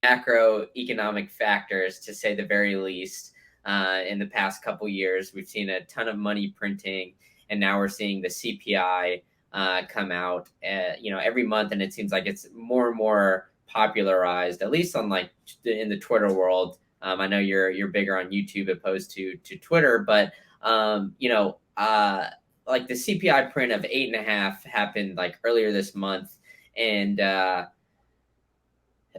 macroeconomic factors, to say the very least. In the past couple years, we've seen a ton of money printing, and now we're seeing the CPI come out, every month, and it seems like it's more and more popularized, at least on like in the Twitter world. I know you're bigger on YouTube opposed to Twitter, but like the CPI print of 8.5 happened like earlier this month, and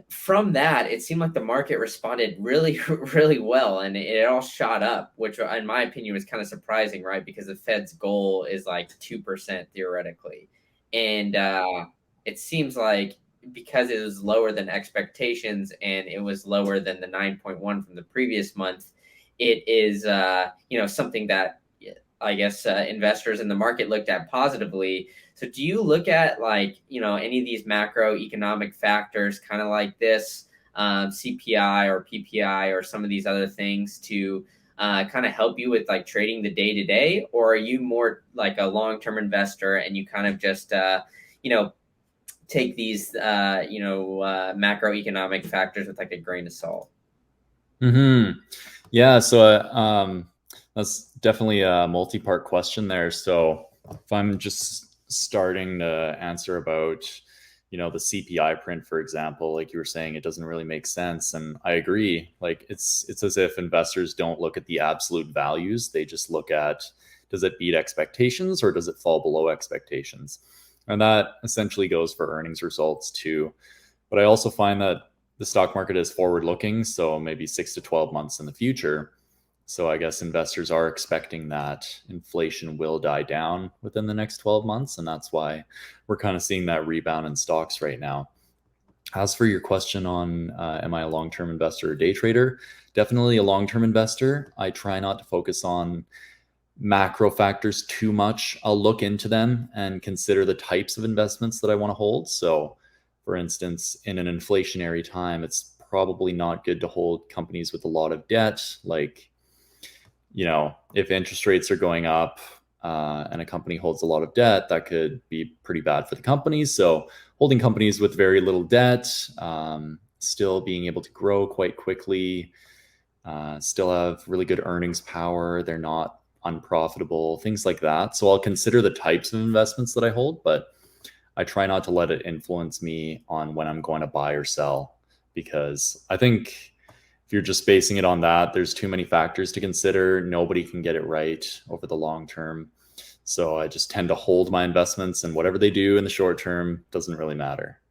from that, it seemed like the market responded really, really well, and it all shot up, which, in my opinion, was kind of surprising, right? Because the Fed's goal is like 2% theoretically, and it seems like because it was lower than expectations and it was lower than the 9.1 from the previous month, it is something that I guess investors in the market looked at positively. So do you look at like, any of these macroeconomic factors kind of like this, CPI or PPI or some of these other things to kind of help you with like trading the day to day? Or are you more like a long-term investor and you kind of just, take these, macroeconomic factors with like a grain of salt? Yeah, so that's definitely a multi-part question there. So if I'm just starting to answer about, the CPI print, for example, like you were saying, it doesn't really make sense, and I agree. Like it's as if investors don't look at the absolute values; they just look at, does it beat expectations or does it fall below expectations, and that essentially goes for earnings results too. But I also find that the stock market is forward looking, so maybe 6 to 12 months in the future. So I guess investors are expecting that inflation will die down within the next 12 months. And that's why we're kind of seeing that rebound in stocks right now. As for your question on, am I a long-term investor or day trader? Definitely a long-term investor. I try not to focus on macro factors too much. I'll look into them and consider the types of investments that I want to hold. So for instance, in an inflationary time, it's probably not good to hold companies with a lot of debt. Like, if interest rates are going up and a company holds a lot of debt, that could be pretty bad for the company. So holding companies with very little debt, still being able to grow quite quickly, still have really good earnings power. They're not unprofitable, things like that. So I'll consider the types of investments that I hold, but I try not to let it influence me on when I'm going to buy or sell, because I think if you're just basing it on that, there's too many factors to consider. Nobody can get it right over the long term. So I just tend to hold my investments, and whatever they do in the short term doesn't really matter.